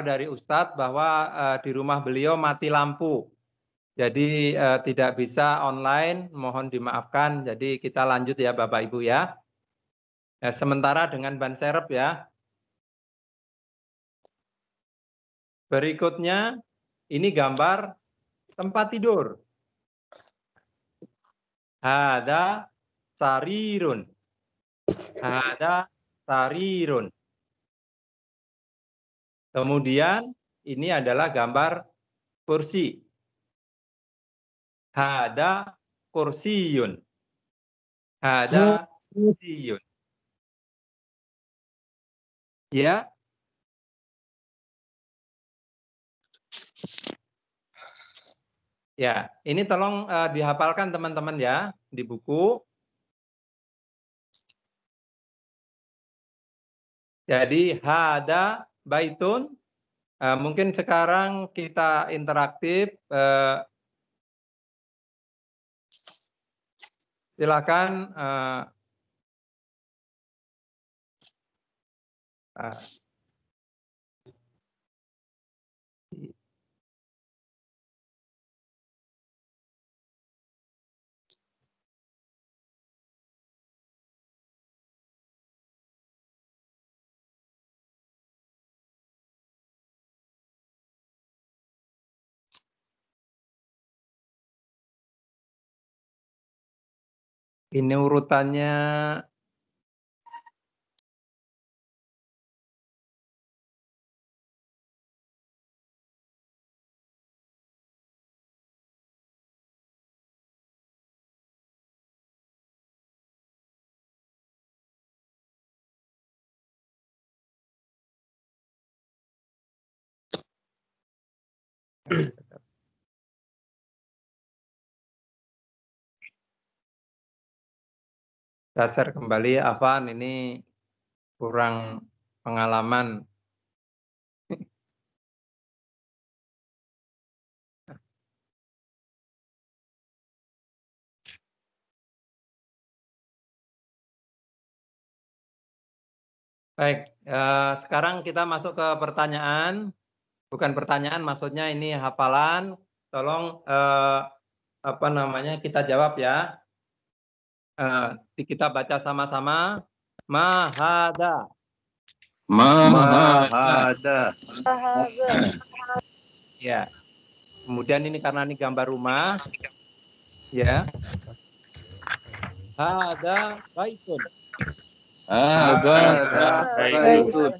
dari Ustadz bahwa di rumah beliau mati lampu. Jadi tidak bisa online, mohon dimaafkan. Jadi kita lanjut ya Bapak Ibu ya. Sementara dengan ban serep ya. Berikutnya ini gambar tempat tidur. Hada sarirun. Hada sarirun. Kemudian ini adalah gambar kursi. Hada kursiyun. Hada kursiyun. Ya. Ya, ini tolong dihafalkan teman-teman ya di buku. Jadi hada baitun. Mungkin sekarang kita interaktif. Silakan. Ini urutannya. Saya share kembali, Afan ini kurang pengalaman. Baik, sekarang kita masuk ke pertanyaan. Bukan pertanyaan, maksudnya ini hafalan. Tolong kita jawab ya. Kita baca sama-sama. Mahada. Mahada. Ya. Kemudian ini karena ini gambar rumah. Ya. Hada baitun. Hada baitun.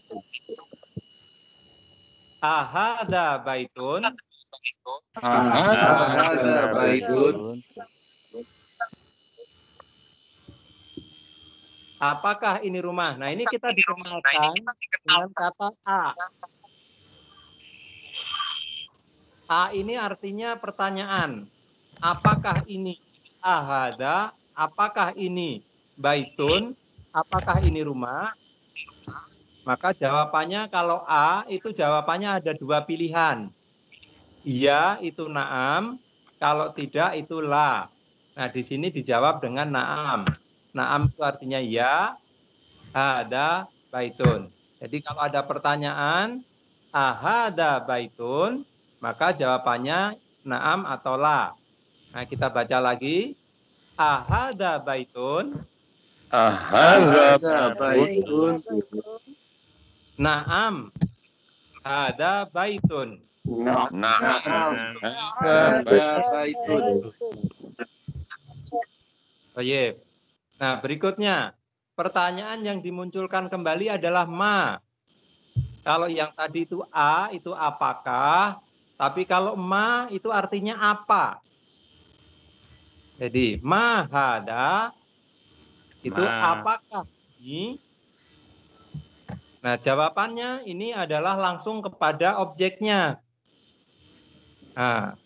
Ahada baitun. Hada baitun. Apakah ini rumah? Nah, ini kita dikenalkan dengan kata A. A ini artinya pertanyaan. Apakah ini ahada? Apakah ini baitun? Apakah ini rumah? Maka jawabannya kalau A itu jawabannya ada dua pilihan. Iya itu na'am, kalau tidak itu la. Nah, di sini dijawab dengan na'am. Na'am itu artinya ya, ada baitun. Jadi kalau ada pertanyaan, ahada baitun, maka jawabannya na'am atau la. Nah, kita baca lagi. Ahada baitun. Ahada baitun. Na'am. Hada baitun. Hada baitun. Baik. Nah, berikutnya. Pertanyaan yang dimunculkan kembali adalah ma. Kalau yang tadi itu A, itu apakah? Tapi kalau ma, itu artinya apa? Jadi, mahada, itu apakah ini? Nah, jawabannya ini adalah langsung kepada objeknya. Nah,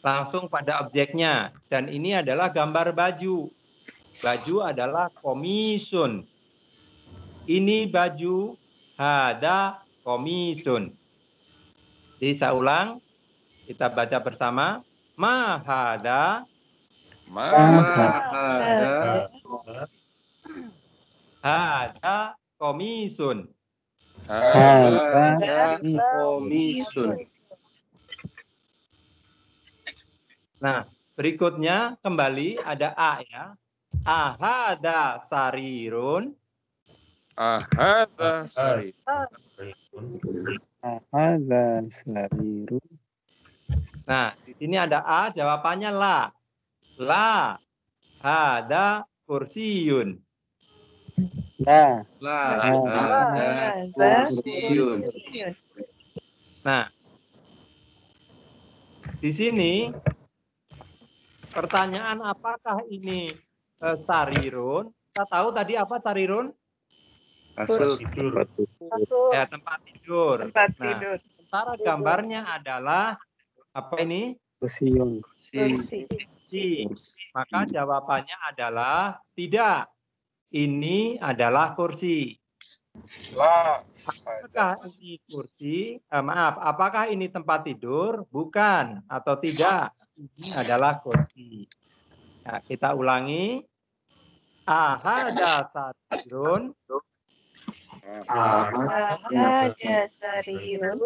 langsung pada objeknya. Dan ini adalah gambar baju. Baju adalah komisun. Ini baju, hada komisun. Jadi saya ulang, kita baca bersama. Mahada. Mahada. Hada komisun. Hada komisun. Nah, berikutnya kembali ada A ya. Ahada sarirun. Ahadza sarirun. Ahadza sarirun. Nah, di sini ada A, jawabannya la. La. Hada kursiyun. La. Hada kursiun. Nah, di sini pertanyaan apakah ini sarirun? Kita tahu tadi apa sarirun? Kasur. Ya, tempat tidur. Tempat Nah, tidur. sementara gambarnya adalah apa ini? Kursiun. Kursi. Si. Maka jawabannya adalah tidak. Ini adalah kursi. Apakah ini kursi? Apakah ini tempat tidur? Bukan atau tidak? Ini adalah kursi. Nah, kita ulangi. Ahada sarirun. Hada sarirun.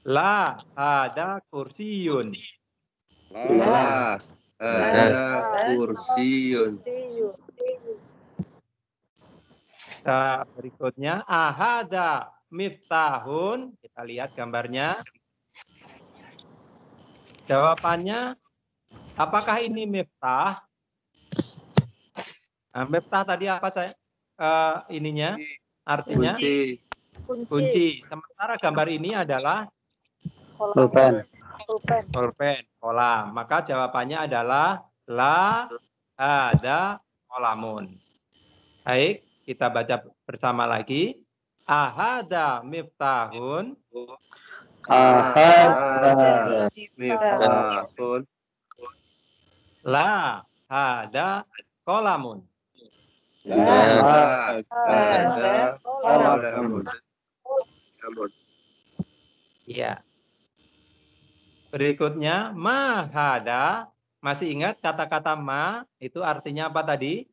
La ada kursiyun. La hada kursiun. Nah, berikutnya ahada miftahun. Kita lihat gambarnya. Jawabannya, apakah ini miftah? Nah, miftah tadi apa saya? Ininya, artinya kunci. Sementara gambar ini adalah Pulpen. pulpen, kolam. Maka jawabannya adalah la ada kolamun. Baik, kita baca bersama lagi. Ahada miftahun. Ahadza Miftahun. La ada kolamun. La hada kolamun. Iya. Berikutnya mahada. Masih ingat kata-kata ma itu artinya apa tadi?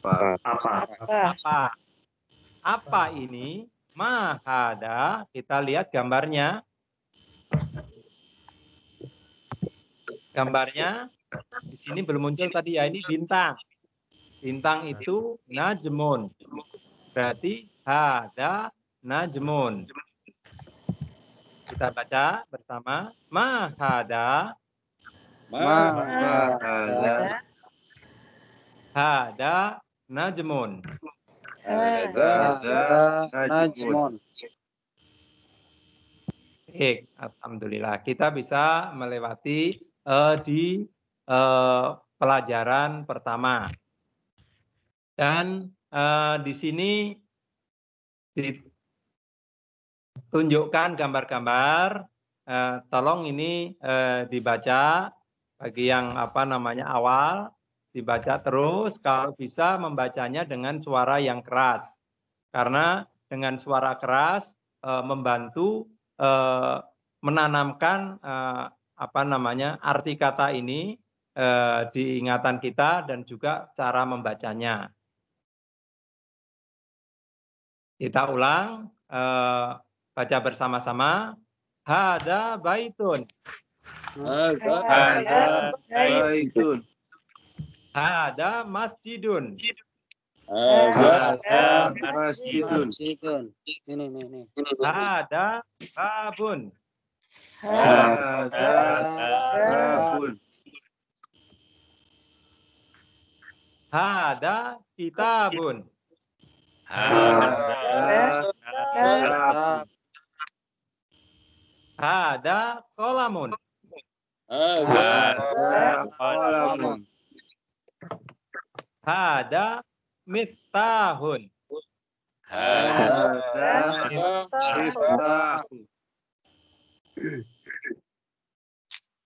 Apa? Apa ini? Mahada. Kita lihat gambarnya. Gambarnya di sini belum muncul tadi ya, ini bintang. Bintang itu najmun. Berarti hada najmun. Kita baca bersama. Mahada. Hada Hada najmun. najmun. Baik, alhamdulillah. Kita bisa melewati di pelajaran pertama. Dan di sini ditunjukkan gambar-gambar. Tolong ini dibaca bagi yang awal, dibaca terus. Kalau bisa membacanya dengan suara yang keras, karena dengan suara keras membantu menanamkan arti kata ini di ingatan kita dan juga cara membacanya. Kita ulang, baca bersama-sama. Hada baitun. Hada baitun. Hada masjidun. Hada masjidun. Ini. Hada babun. Hada babun. Hada kitabun. Hada kitab. Hada kolamun. Hada kolamun. Hada miftahun. Hada miftahun.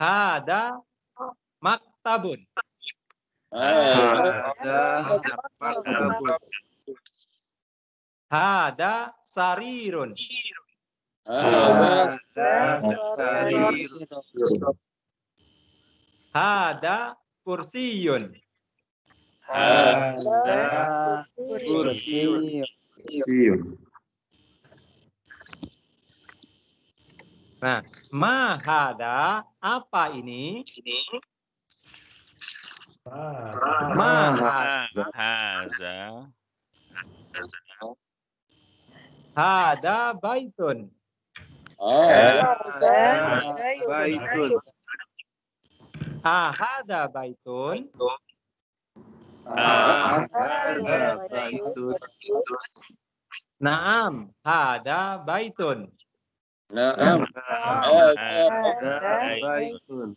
Hada maktabun. Hada maktabun. Hada sarirun. Hada sarirun. Hada kursiyun. Hada kursiun. Nah, ma hada, apa ini? Ma hada, Haza. hada baitun. Baitun. Ahada baitun. Baitun. Naam, hada baitun. Baitun.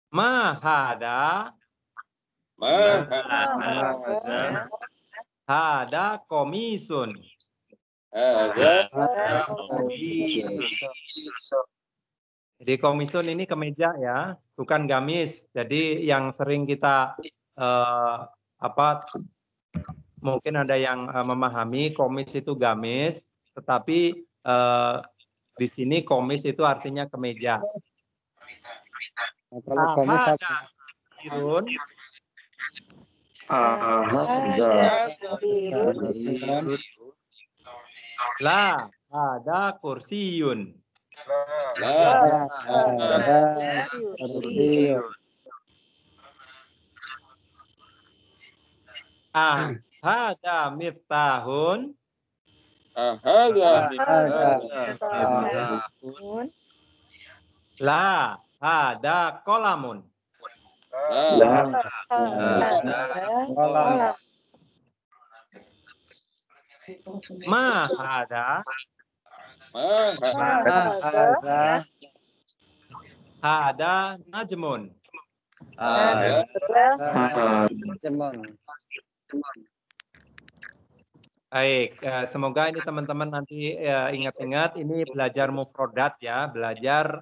Ma hada, hada komisun. Jadi komisun ini kemeja ya, bukan gamis. Jadi yang sering kita mungkin ada yang memahami komis itu gamis, tetapi di sini komis itu artinya kemeja. Kalau komis apa? Sarirun, la ada kursiyun. Hada miftahun. La hada kolamun. Ma hada, hada najmun. Baik, semoga ini teman-teman nanti ingat-ingat ini belajar mufrodat ya, belajar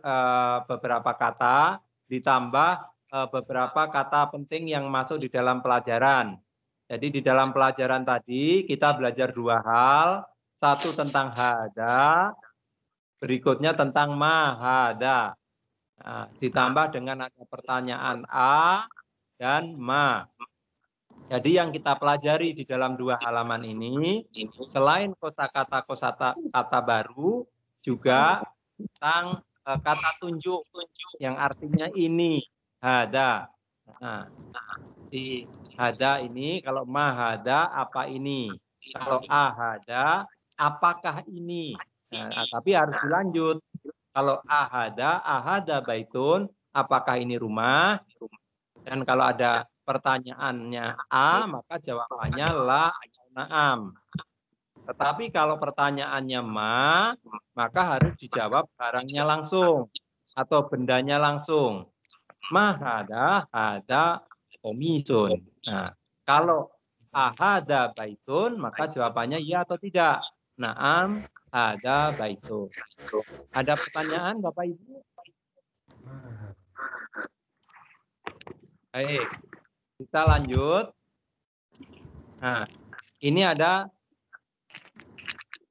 beberapa kata ditambah beberapa kata penting yang masuk di dalam pelajaran. Jadi di dalam pelajaran tadi kita belajar dua hal, satu tentang hada, berikutnya tentang mahada. Nah, ditambah dengan ada pertanyaan a dan ma. Jadi yang kita pelajari di dalam dua halaman ini, selain kosakata kata baru, juga tentang kata tunjuk yang artinya ini, hada. Nah, di hada ini, kalau mahada, apa ini? Kalau ahada, apakah ini? Nah, tapi harus dilanjut. Kalau ahada baitun, apakah ini rumah? Dan kalau ada pertanyaannya A, maka jawabannya la atau na'am. Tetapi kalau pertanyaannya ma, maka harus dijawab barangnya langsung atau bendanya langsung. Ma hada komisun. Nah, kalau ahada baitun, maka jawabannya ya atau tidak. Na'am ada baitun. Ada pertanyaan Bapak Ibu? Baik. Kita lanjut. Nah, ini ada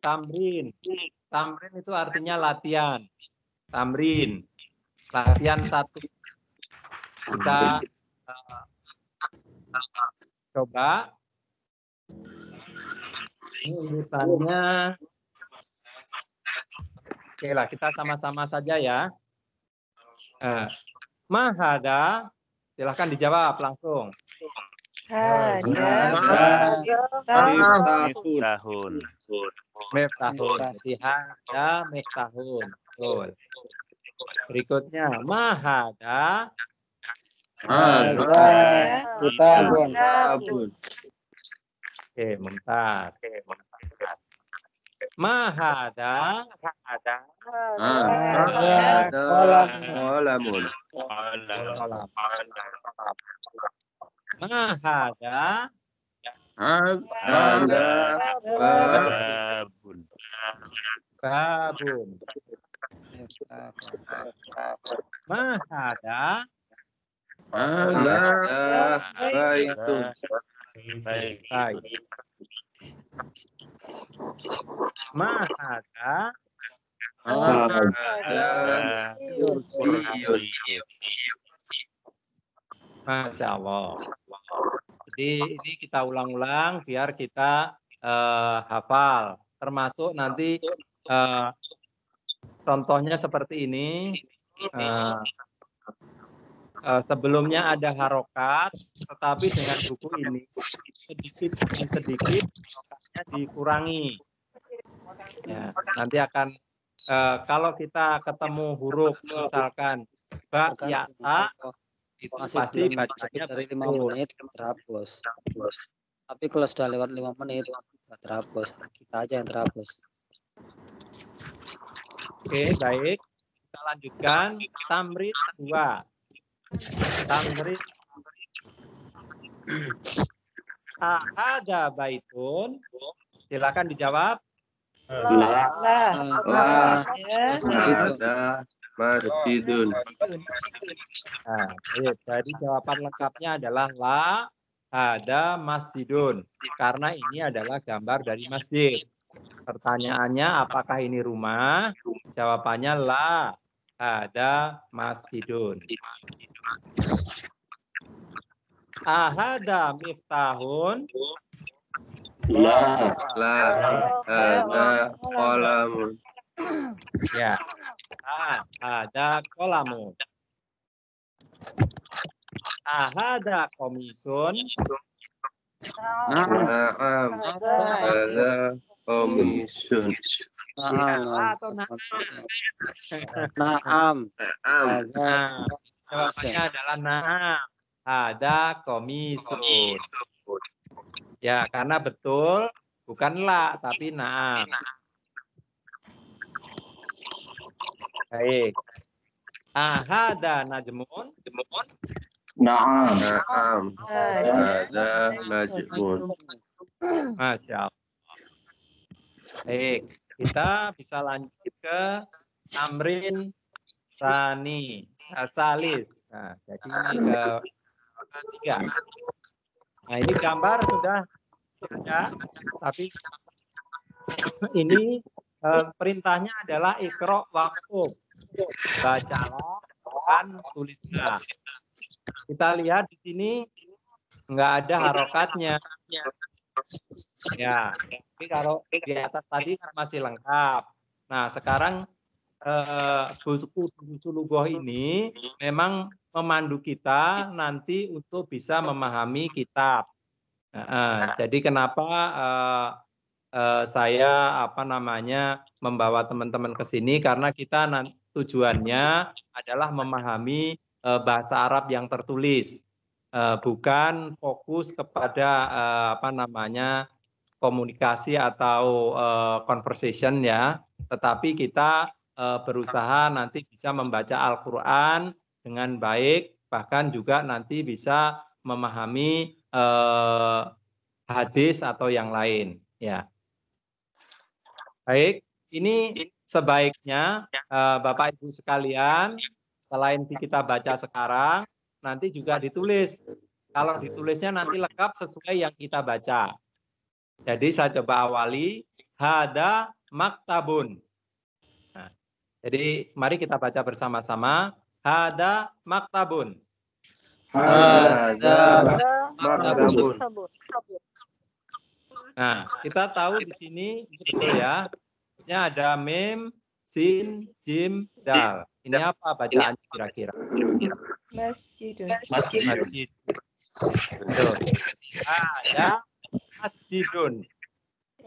tamrin. Tamrin itu artinya latihan. Tamrin. Latihan satu. Kita coba. Ini urutannya. Oke lah, kita sama-sama saja ya. Mahada. Silahkan dijawab langsung. Miftahun. Miftahun. Jadi hada miftahun. Betul. Berikutnya mahada. Kitabun. Oke, mumtaz. Mahada. Kolamun. Mahada. Babun. Babun. Mahada. Baitun. Baik. Mahada. Masya Allah. Jadi ini kita ulang-ulang biar kita hafal. Termasuk nanti Eh, contohnya seperti ini. Sebelumnya ada harokat, tetapi dengan buku ini sedikit demi sedikit harokatnya dikurangi. Ya, nanti akan kalau kita ketemu huruf misalkan ba, ya, ta, itu masih pasti belum bacanya dari 5 betul. menit terhapus. Tapi kalau sudah lewat 5 menit nggak terhapus, kita aja yang terhapus. Oke, baik. Kita lanjutkan tamrin 2. Tamrin ada baitun. Silakan dijawab. Lah. Lah. Ada Ada masjidun. Nah, jadi jawaban lengkapnya adalah la ada masjidun. Karena ini adalah gambar dari masjid. Pertanyaannya apakah ini rumah? Jawabannya la ada masjidun. Ahada miftahun. Lah. Ada kolamun. Ya. Ada kolamun. Ahada komisun. Naam. Ada komisun. Atau Naam. Naam. Nah, jawabannya adalah naam. Ada komisun. Ya, karena betul bukan la tapi naam. Baik. Ahada najmun. Naam. Ada najmun. Masya Allah. Baik, kita bisa lanjut ke tamrin tani salis. Nah, jadi ini ketiga. Nah, ini gambar sudah ada, tapi ini perintahnya adalah ikro waquf. Bacalah dan tulislah. Kita lihat di sini nggak ada harokatnya. Ya, tapi kalau di atas tadi kan masih lengkap. Nah, sekarang buku Sulugoh ini memang memandu kita nanti untuk bisa memahami kitab. Jadi kenapa saya membawa teman-teman ke sini karena kita tujuannya adalah memahami bahasa Arab yang tertulis. Bukan fokus kepada komunikasi atau conversation ya, tetapi kita berusaha nanti bisa membaca Al-Quran dengan baik, bahkan juga nanti bisa memahami hadis atau yang lain ya. Baik, ini sebaiknya Bapak Ibu sekalian, selain kita baca sekarang, nanti juga ditulis. Kalau ditulisnya nanti lengkap sesuai yang kita baca. Jadi saya coba awali, hada maktabun. Nah, jadi mari kita baca bersama-sama, hada maktabun. Ada maktabun. Nah, kita tahu di sini betul ya. Ini ada mim, sin, jim, dal. Ini apa bacaannya kira-kira? masjidun. Masjid. Betul. Ada masjidun.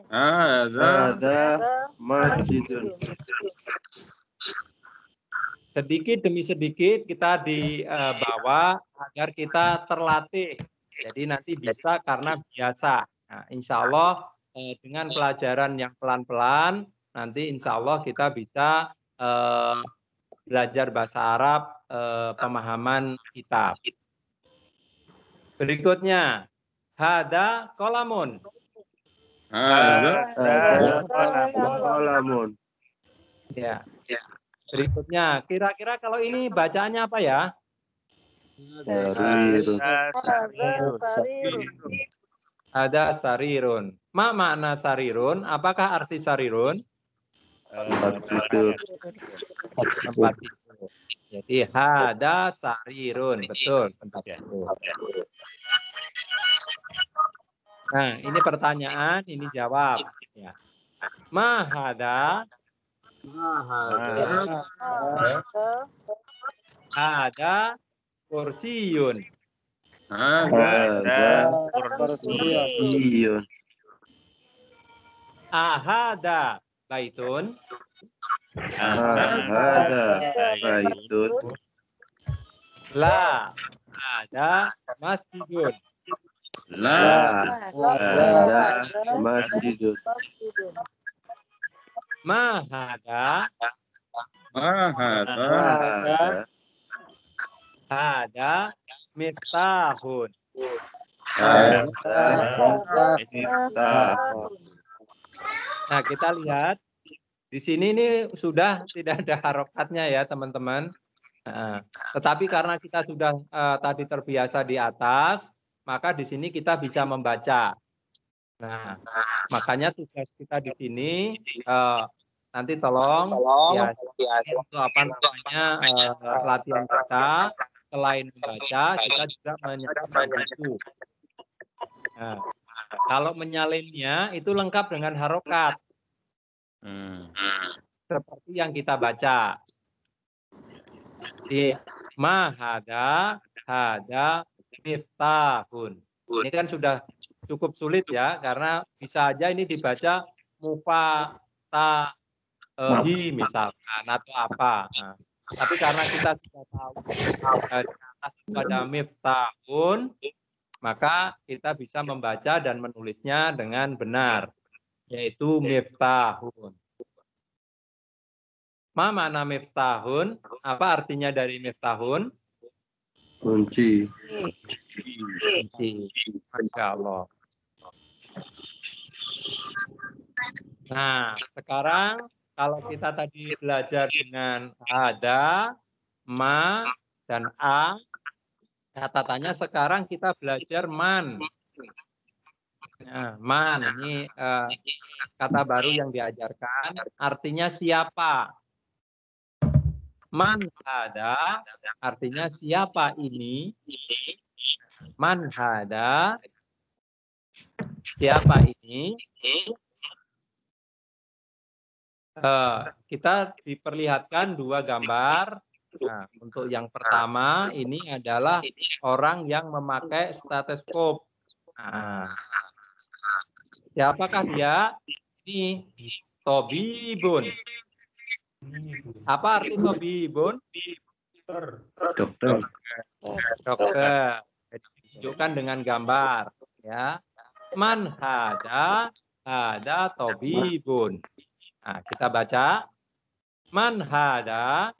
Ada masjidun. Sedikit demi sedikit kita dibawa agar kita terlatih. Jadi nanti bisa karena biasa. Nah, insya Allah dengan pelajaran yang pelan-pelan, nanti insya Allah kita bisa belajar bahasa Arab, pemahaman kitab. Berikutnya, hada kolamun. Ada kolamun. Ya. Berikutnya, kira-kira kalau ini bacaannya apa ya? Sarirun. Ada sarirun. Ma makna sarirun? Apakah arti sarirun? Tempat tidur. Tempat tidur. Jadi hada sarirun, betul, tempat tidur. Nah, ini pertanyaan, ini jawab. Ya. Ma hada, Ada kursiyun. Ada Kursi. iyun. Ahada baitun. Ada baitun. La ada masjidun. La ada masjidun. Mahada Ada ada miftahun. miftahun. Nah, kita lihat di sini ini sudah tidak ada harokatnya ya, teman-teman. Nah, tetapi karena kita sudah tadi terbiasa di atas, maka di sini kita bisa membaca. Nah, makanya tugas kita di sini nanti tolong ya untuk apa namanya latihan kita selain membaca kita juga menyalinkan buku. Nah, kalau menyalinnya itu lengkap dengan harokat seperti yang kita baca di mahada hada miftahun. Ini kan sudah cukup sulit ya karena bisa aja ini dibaca mufatahi misalkan atau apa. Nah, tapi karena kita sudah tahu pada miftahun, maka kita bisa membaca dan menulisnya dengan benar, yaitu miftahun. Ma mana miftahun? Apa artinya dari miftahun? Kunci. Masya Allah. Nah, sekarang kalau kita tadi belajar dengan ada, ma, dan a, catatannya sekarang kita belajar man. Nah, man ini kata baru yang diajarkan, artinya siapa. Man hada artinya siapa ini. Man hada siapa ini. Kita diperlihatkan dua gambar. Nah, untuk yang pertama ini adalah orang yang memakai stetoskop. Nah, siapakah dia? Ini tobibun. Apa arti tobibun? Dokter. Dokter. Ditunjukkan dengan gambar. Ya. Man hada tobibun. Nah, kita baca. Man hada.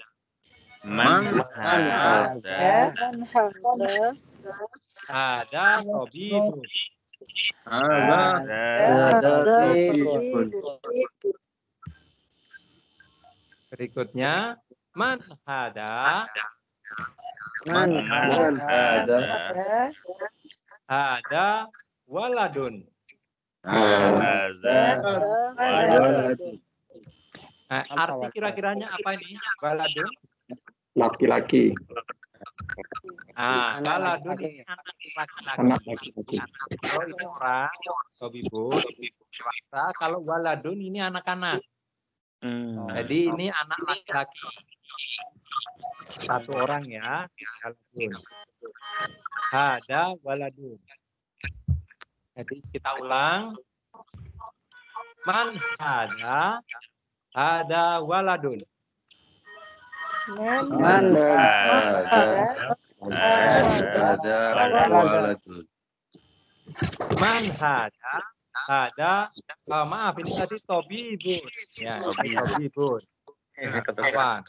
Ada tobibun. Berikutnya, man hada waladun. Nah, arti kira-kiranya apa ini? Waladun? Laki-laki. Waladun ini anak laki-laki. Kalau ini orang, tobibun, dewasa. Kalau waladun ini anak-anak. Jadi ini anak laki-laki. Satu orang ya. Waladun. Hada waladun. Jadi kita ulang. Man hada waladun. Waladun. Man hada maaf ini tadi tobibun. Ya, tobibun. Kawan.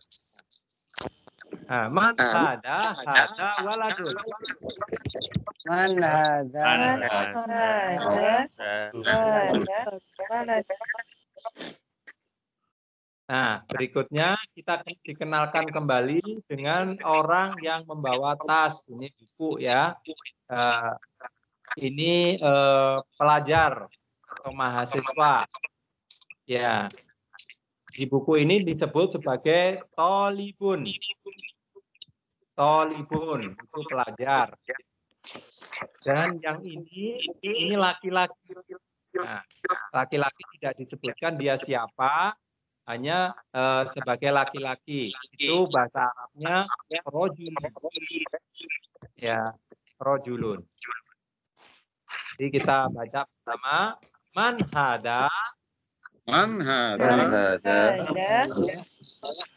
Nah, man hada waladun. Man hada Nah, berikutnya kita dikenalkan kembali dengan orang yang membawa tas. Ini buku ya. Ini pelajar atau mahasiswa. Ya. Di buku ini disebut sebagai tolibun. Tolibun itu pelajar. Dan yang ini laki-laki. Nah, laki-laki tidak disebutkan dia siapa. hanya sebagai laki-laki. Itu bahasa Arabnya rojulun. Ya, rojulun. Jadi kita baca pertama, man hada,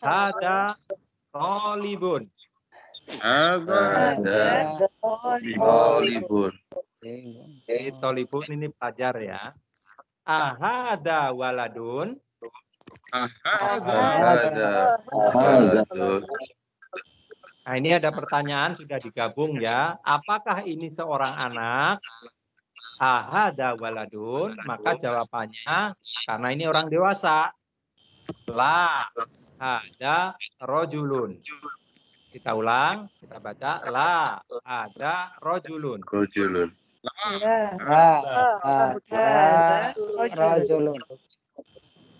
hada tolibun. Tolibun. Jadi tolibun ini pelajar ya. Ahada waladun. Nah, ini ada pertanyaan sudah digabung ya. Apakah ini seorang anak? Ahada waladun, maka jawabannya karena ini orang dewasa. La ada rojulun. Kita ulang, kita baca la ada rojulun. Rojulun. Rajulun.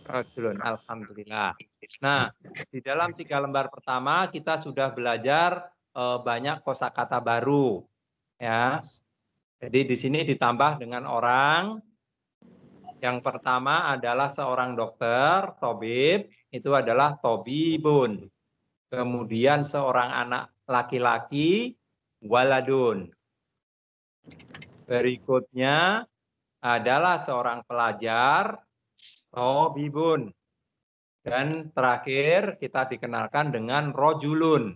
Rojulun, alhamdulillah. Nah, di dalam 3 lembar pertama kita sudah belajar banyak kosakata baru, ya. Jadi di sini ditambah dengan orang. Yang pertama adalah seorang dokter, tobib, itu adalah tobibun. Kemudian seorang anak laki-laki, waladun. Berikutnya adalah seorang pelajar, tobibun. Dan terakhir kita dikenalkan dengan rojulun.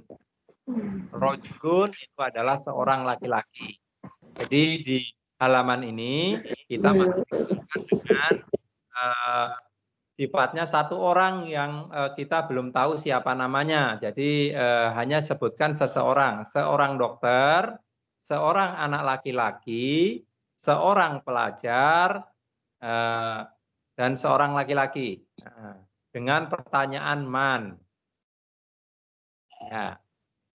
Rojulun itu adalah seorang laki-laki. Jadi di halaman ini kita masih dikenalkan dengan sifatnya satu orang yang kita belum tahu siapa namanya. Jadi hanya sebutkan seseorang. Seorang dokter, seorang anak laki-laki, seorang pelajar, dan seorang laki-laki. Dengan pertanyaan man. Ya.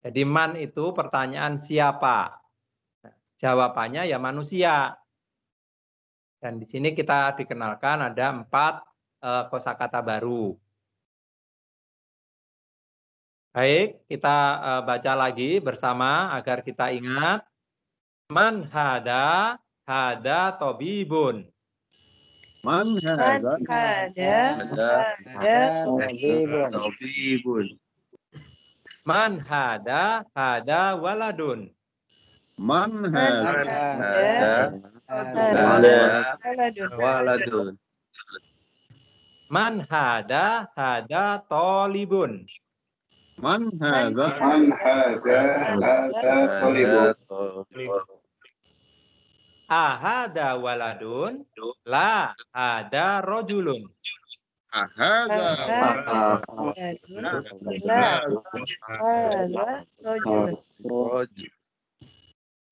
Jadi man itu pertanyaan siapa. Jawabannya ya manusia. Dan di sini kita dikenalkan ada 4 kosakata baru. Baik, kita baca lagi bersama agar kita ingat. Man hada tobibun. Man hada Tobibun. Man hada waladun. Man hada Waladun. Man hada tolibun. Man hada Ahada waladun, la ada rojulun.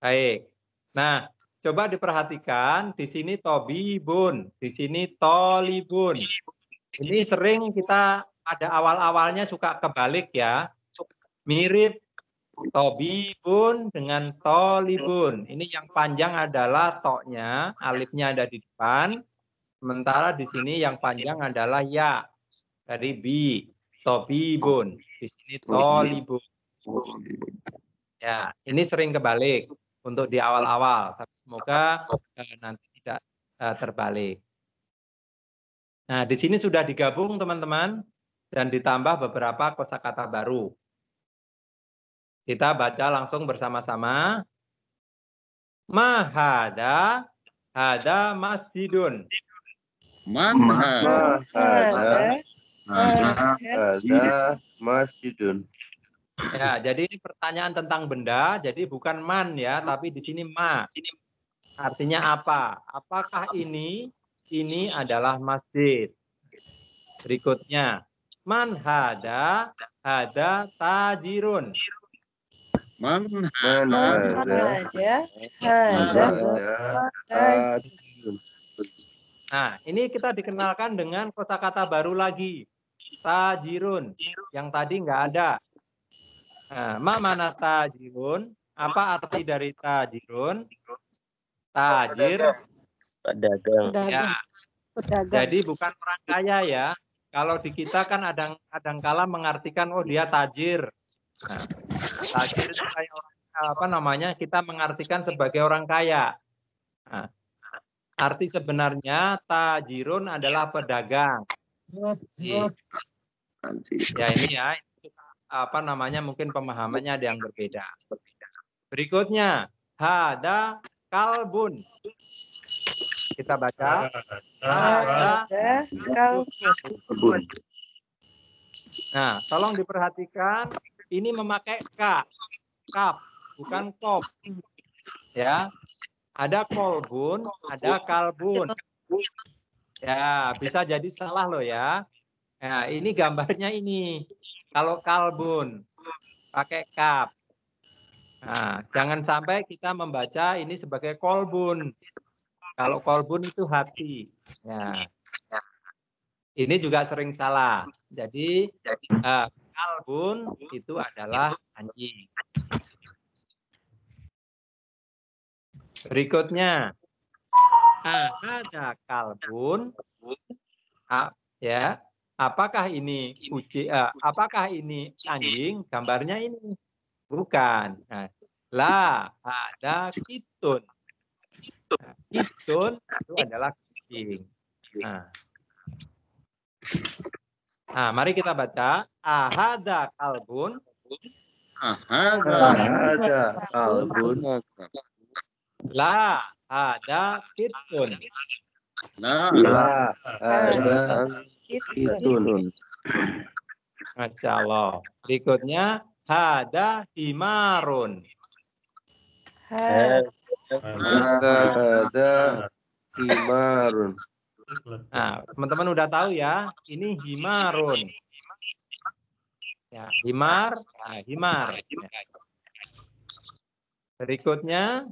Baik. Nah, coba diperhatikan di sini tobibun, di sini tolibun. Ini sering kita ada awal-awalnya suka kebalik ya. Mirip tobibun dengan tolibun. Ini yang panjang adalah toknya, alifnya ada di depan. Sementara di sini yang panjang adalah ya. Dari bi, tobibun. Di sini tolibun. Ya, ini sering kebalik untuk di awal-awal. Tapi semoga nanti tidak terbalik. Nah, di sini sudah digabung teman-teman dan ditambah beberapa kosakata baru. Kita baca langsung bersama-sama. Mahada masjidun. Man Ada masjidun. Ya, jadi ini pertanyaan tentang benda, jadi bukan man ya, tapi di sini ma. Artinya apa? Apakah ini adalah masjid? Berikutnya, man hada tajirun. Man Nah, ini kita dikenalkan dengan kosakata baru lagi. Tajirun. Yang tadi nggak ada. Nah, mana tajirun? Apa arti dari tajirun? Tajir. Pedagang. Ya. Jadi bukan orang kaya ya. Kalau di kita kan kadang-kala mengartikan oh dia tajir. Nah, tajir itu kayak orang apa namanya? Kita mengartikan sebagai orang kaya. Nah, arti sebenarnya tajirun adalah pedagang. Ya ini ya, apa namanya, mungkin pemahamannya ada yang berbeda. Berikutnya, hada kalbun. Kita baca. Hada Kalbun. Nah, tolong diperhatikan, ini memakai kaf, bukan kof. Ya, ada kolbun, ada kalbun. Ya, bisa jadi salah loh ya. Nah, ini gambarnya ini. Kalau kalbun, pakai kaf. Nah, jangan sampai kita membaca ini sebagai kolbun. Kalau kolbun itu hati. Ya. Ini juga sering salah. Jadi kalbun itu adalah anjing. Berikutnya, ada kalbun. Ya, apakah ini kucing? Apakah ini anjing? Gambarnya ini bukan. Nah, la ada kitun. Nah, kitun itu adalah kucing. Nah, mari kita baca. Ahada kalbun. Ada kalbun. La ada kitun. La ada kitun. Masya Allah. Berikutnya, hada himarun. Ada himarun. Nah, teman-teman udah tahu ya, ini himarun. Ya, himar, nah, himar. Berikutnya,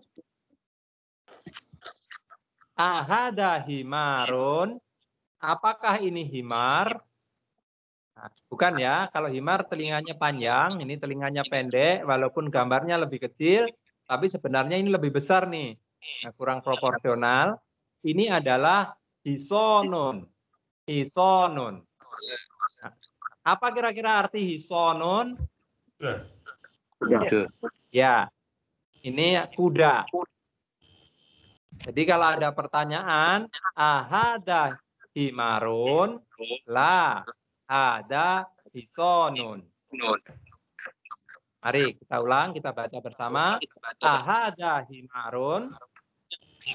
ahada himarun. Apakah ini himar? Nah, bukan ya, kalau himar telinganya panjang, ini telinganya pendek, walaupun gambarnya lebih kecil, tapi sebenarnya ini lebih besar nih. Nah, kurang proporsional. Ini adalah hisonun. Hisonun. Nah, apa kira-kira arti hisonun? Kuda. Ya, ini kuda. Jadi kalau ada pertanyaan, ahada himarun, la ada hisonun. Mari kita ulang, kita baca bersama. Ahada himarun.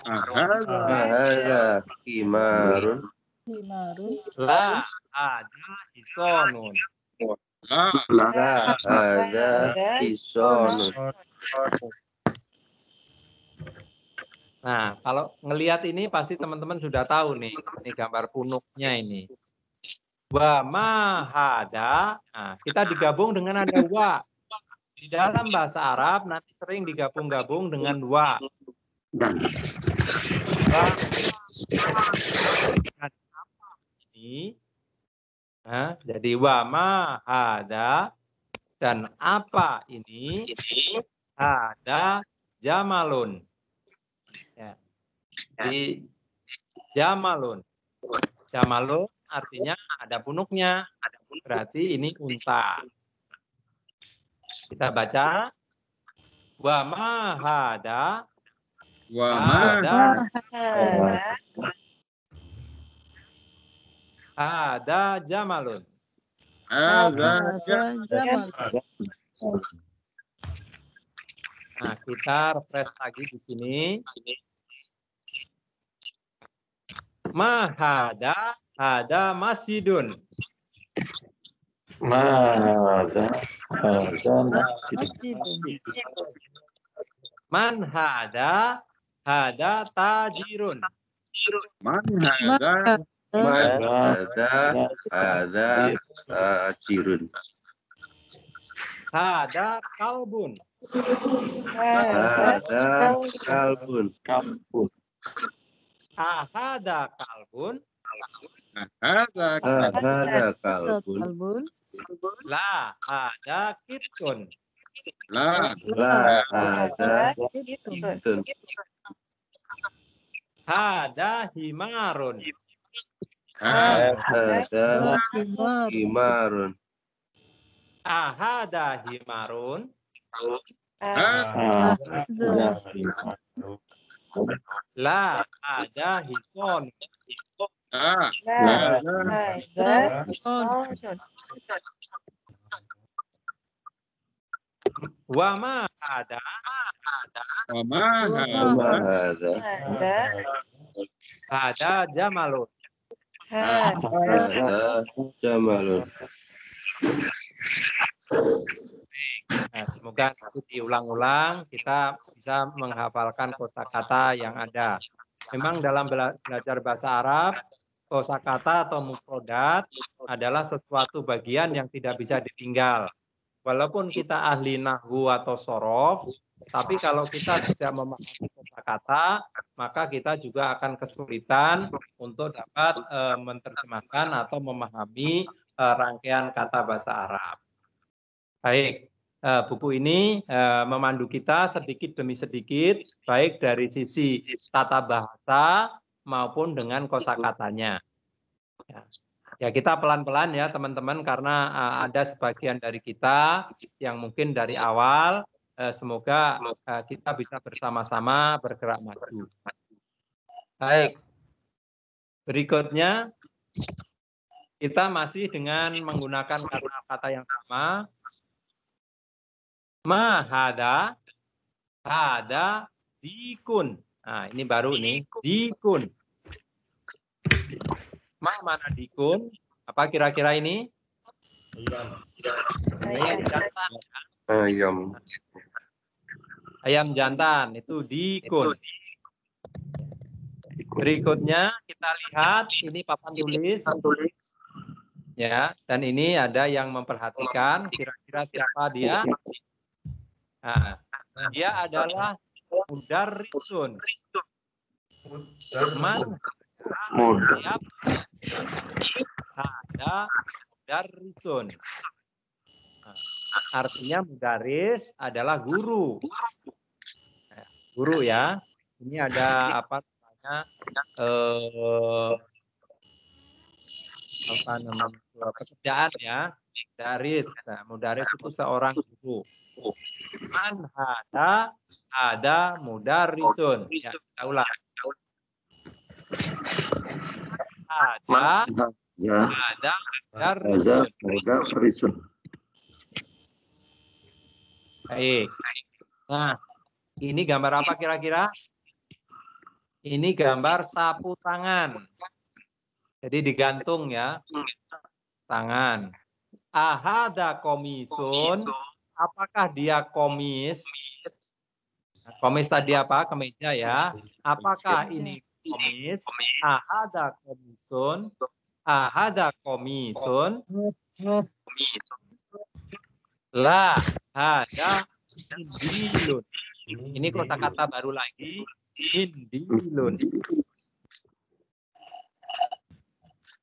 Ada himarun. La ada hisonun. La ada hisonun. Nah, kalau ngelihat ini pasti teman-teman sudah tahu nih. Ini gambar punuknya ini. Wa mahada. Nah, kita digabung dengan ada wa. Di dalam bahasa Arab nanti sering digabung-gabung dengan wa. Ini. Nah, jadi wa mahada. Dan apa ini? Ada jamalun. Ya. Jadi jamalun. Jamalun artinya ada punuknya. Berarti ini unta. Kita baca. Wa mahada. Ada jamalun. Nah, kita refresh lagi di sini. Mahada ada masjidun. Man hada tajirun. Ada tajirun. Hada kalbun. Ada kalbun. Ahada kalbun. Ada kalbun. La ada kitun. La ada kitun. Hada himarun. Ada himarun. Ahada himarun. La ada hison. Wa ma ada ada jamalun. Jamalun. Nah, semoga itu diulang-ulang kita bisa menghafalkan kosakata yang ada. Memang dalam belajar bahasa Arab, kosakata atau mufrodat adalah sesuatu bagian yang tidak bisa ditinggal. Walaupun kita ahli nahwu atau sorof, tapi kalau kita tidak memahami kosakata, maka kita juga akan kesulitan untuk dapat menerjemahkan atau memahami rangkaian kata bahasa Arab. Baik, buku ini memandu kita sedikit demi sedikit, baik dari sisi tata bahasa maupun dengan kosakatanya. Ya, kita pelan-pelan ya teman-teman, karena ada sebagian dari kita yang mungkin dari awal, semoga kita bisa bersama-sama bergerak maju. Baik, berikutnya kita masih dengan menggunakan kata-kata yang sama. Mahada, hada, dikun. Nah, ini baru nih, dikun. Mana dikun? Apa kira-kira ini? Ayam jantan. Ayam jantan itu dikun. Berikutnya kita lihat ini papan tulis. Ya, dan ini ada yang memperhatikan kira-kira siapa dia? Nah, dia adalah mudarrisun. Man siap ada mudarrisun. Nah, artinya mudaris adalah guru. Nah, guru ya. Ini ada apa namanya pekerjaan ya. Mudaris. Nah, mudaris itu seorang guru. Man ada mudarrisun. Ya, kita ulang. Ada mudarrisun. Baik. Nah, ini gambar apa kira-kira? Ini gambar sapu tangan. Jadi digantung ya. Tangan. Ahada komisun. Apakah dia komis? Komis tadi apa? Kemeja ya. Apakah ini komis? Ahada komisun. Ahada komisun. La hada indilun. Ini kosakata baru lagi. Indilun.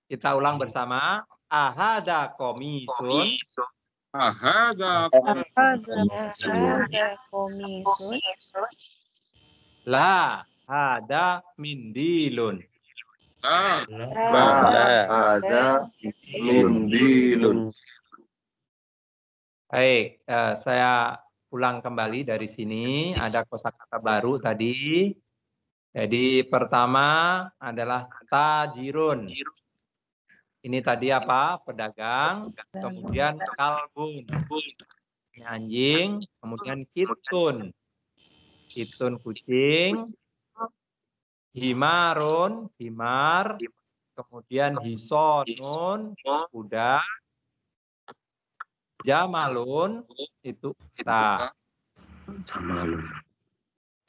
Kita ulang bersama. Ahada komisun. Ahada komisun. La hada mindilun. Ada mindilun. Baik, saya ulang kembali dari sini. Ada kosakata baru tadi. Jadi pertama adalah tajirun. Ini tadi apa? Pedagang. Kemudian kalbun. Ini anjing. Kemudian kitun. Kitun kucing. Himarun. Himar. Kemudian hisonun. Kuda. Jamalun. Itu unta.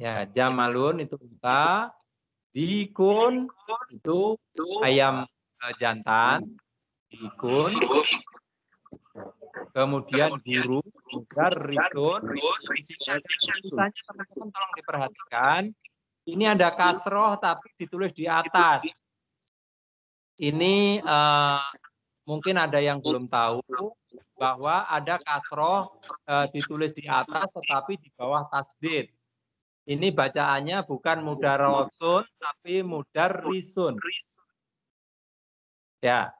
Ya, jamalun itu unta. Dikun itu ayam jantan, dikun. Kemudian guru, mudarrisun. Tulisannya teman-teman tolong diperhatikan. Ini ada kasroh tapi ditulis di atas. Ini mungkin ada yang belum tahu bahwa ada kasroh ditulis di atas tetapi di bawah tasdid. Ini bacaannya bukan mudarrosun tapi mudarrisun. Ya,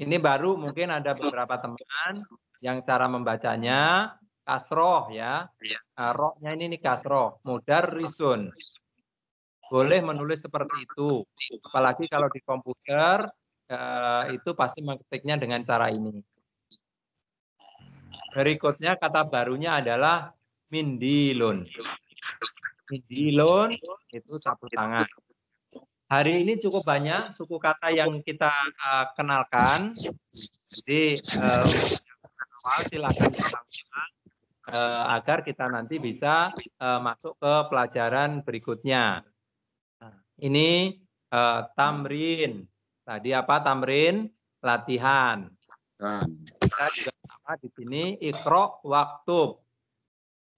ini baru mungkin ada beberapa teman yang cara membacanya kasroh ya. Rohnya ini kasroh, mudarrisun. boleh menulis seperti itu. Apalagi kalau di komputer itu pasti mengetiknya dengan cara ini. Berikutnya kata barunya adalah mindilun. Mindilun itu sapu tangan. Hari ini cukup banyak suku kata yang kita kenalkan. Jadi silakan diulang agar kita nanti bisa masuk ke pelajaran berikutnya. Nah, ini tamrin. Tadi apa tamrin? Latihan. Kita juga sama di sini iqra waktub.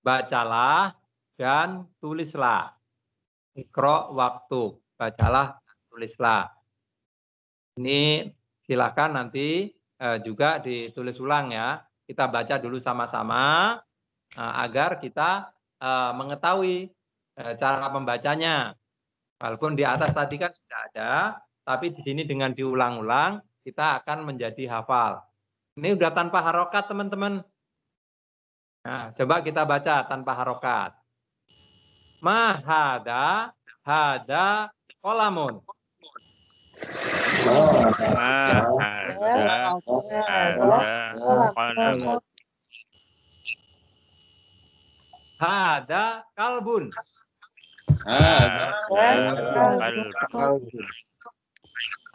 Bacalah dan tulislah. Iqra waktub. Bacalah dan tulislah. Ini silakan nanti juga ditulis ulang ya. Kita baca dulu sama-sama agar kita mengetahui cara membacanya. Walaupun di atas tadi kan sudah ada, tapi di sini dengan diulang-ulang kita akan menjadi hafal. Ini udah tanpa harokat teman-teman. Nah, coba kita baca tanpa harokat. Mahada, hada, kolamun. Hada kalbun.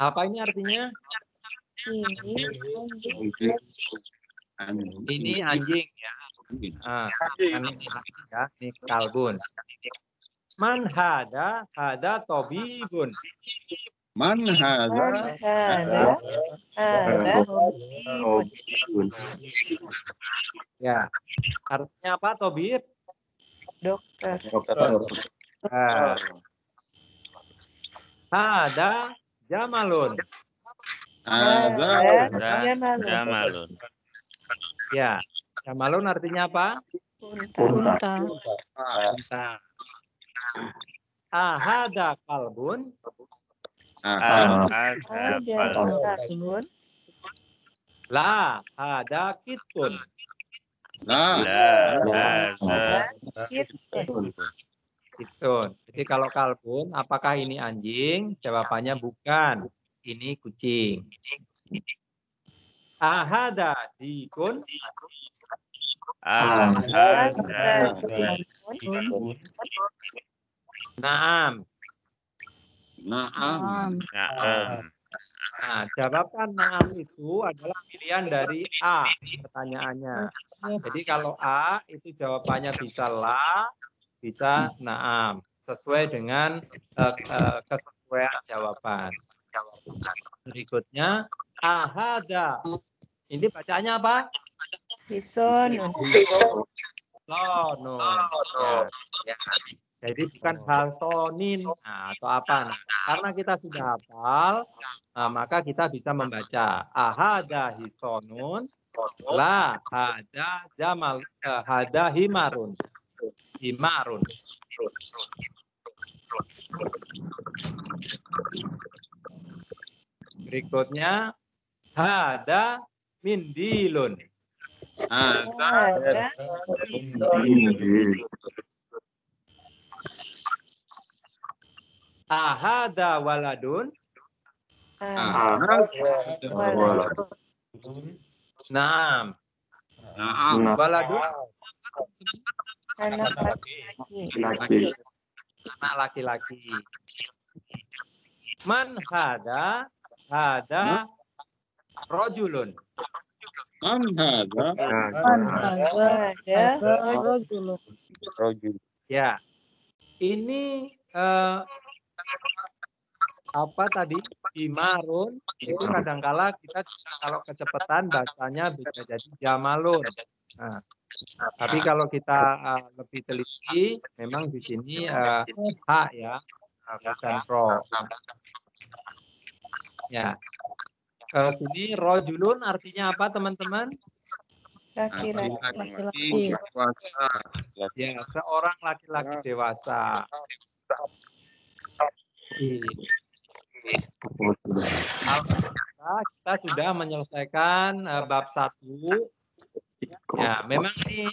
Apa ini artinya? Ini anjing ya. Ini ya, ini kalbun. Man hada tobibun. Man hada Tobibun. Ya. Artinya apa tobib? Dokter. Hada jamalun. Jamalun. Ya. Jamalun artinya apa? Unta. Unta. Ahada kalbun. Kalbun. La ada kitun. Kitun. Jadi kalau kalbun, apakah ini anjing? Jawabannya bukan. Ini kucing. Ahada dikun. Naam. Naam. Nah, jawaban naam itu adalah pilihan dari A pertanyaannya. Jadi kalau A itu jawabannya bisa la, bisa naam. Sesuai dengan kesesuaian jawaban. Berikutnya, ahada. Ini bacanya apa? Hisonun. Lono. Ya. Jadi bukan halsonin atau apa. Nah, karena kita sudah hafal, maka kita bisa membaca. Ahada hisonun, la hada jamal, hada himarun. Himarun. Berikutnya, hada mindilun. Ahada waladun. Naam. Waladun. Anak laki-laki. Anak laki-laki. Man hada rojulun. Man hada Rojul. Ya. Ini apa tadi? Himarun itu kadangkala kita kalau kecepatan bahasanya bisa jadi jamalun. Nah, tapi kalau kita lebih teliti, memang di sini H ya, bukan pro. Ya, ke sini rojulun artinya apa teman-teman? Laki-laki. Ya, seorang laki-laki dewasa. Kita sudah menyelesaikan bab 1. Ya, memang ini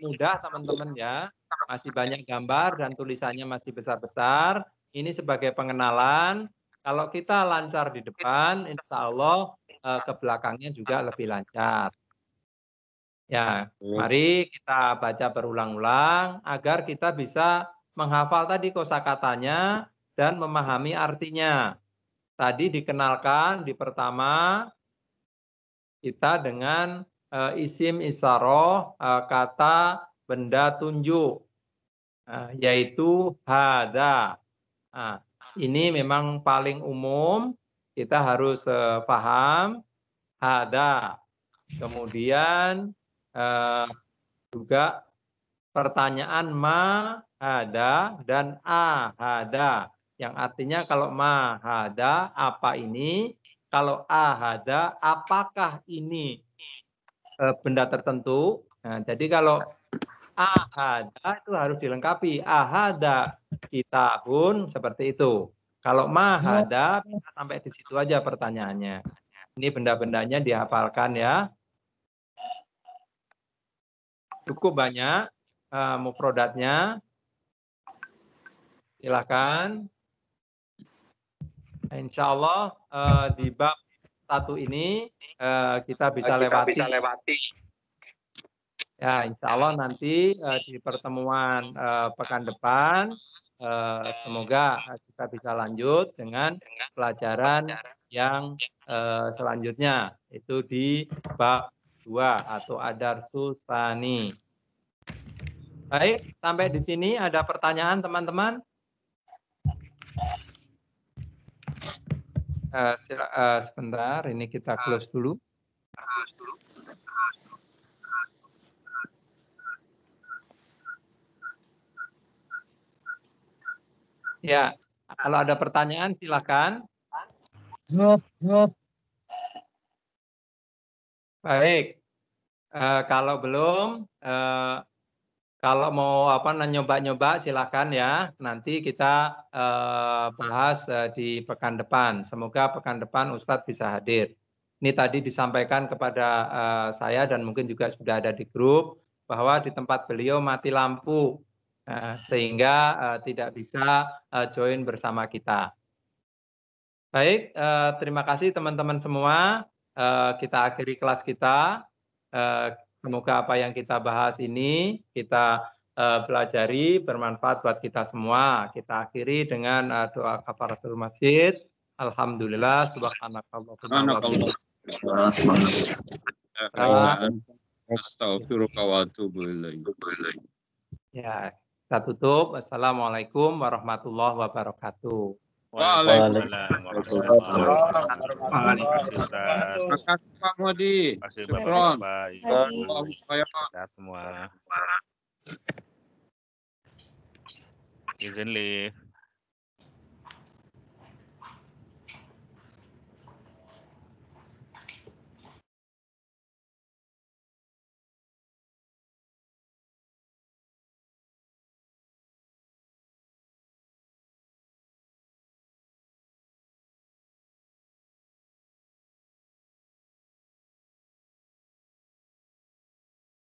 mudah teman-teman ya. Masih banyak gambar dan tulisannya masih besar-besar. Ini sebagai pengenalan. Kalau kita lancar di depan, insya Allah ke belakangnya juga lebih lancar. Ya, mari kita baca berulang-ulang agar kita bisa menghafal tadi kosakatanya dan memahami artinya. Tadi dikenalkan di pertama kita dengan isim isaroh, kata benda tunjuk, yaitu hada. Nah, ini memang paling umum, kita harus paham hada. Kemudian juga pertanyaan ma hada dan ahada, yang artinya kalau ma hada apa ini, kalau ahada apakah ini benda tertentu. Nah, jadi kalau ahada itu harus dilengkapi, ahada kitabun, seperti itu. Kalau mahada bisa sampai di situ aja pertanyaannya. Ini benda-bendanya dihafalkan ya. Cukup banyak mufrodatnya. Silakan. Insya Allah di bab 1 ini kita bisa lewati. Ya, insya Allah nanti di pertemuan pekan depan semoga kita bisa lanjut dengan pelajaran yang selanjutnya, itu di bab 2 atau Adarsus Tsani. Baik, sampai di sini ada pertanyaan teman-teman? Sebentar, ini kita close dulu. Ya, kalau ada pertanyaan silakan. Baik, kalau belum, kalau mau nyoba-nyoba silakan ya. Nanti kita bahas di pekan depan. Semoga pekan depan Ustadz bisa hadir. Ini tadi disampaikan kepada saya dan mungkin juga sudah ada di grup bahwa di tempat beliau mati lampu. Sehingga tidak bisa join bersama kita. Baik, terima kasih teman-teman semua. Kita akhiri kelas kita. Semoga apa yang kita bahas ini kita pelajari, bermanfaat buat kita semua. Kita akhiri dengan doa kafaratul masjid. Alhamdulillah, subhanakallahumma wa bihamdika. Astaghfiruka wa atubu ilaik. Ya, kita tutup. Assalamualaikum warahmatullahi wabarakatuh. Waalaikumsalam warahmatullahi wabarakatuh. Terima kasih Pak Modi. Terima kasih Syukron. Bapak-Bapak. Sehat semua. Izin live.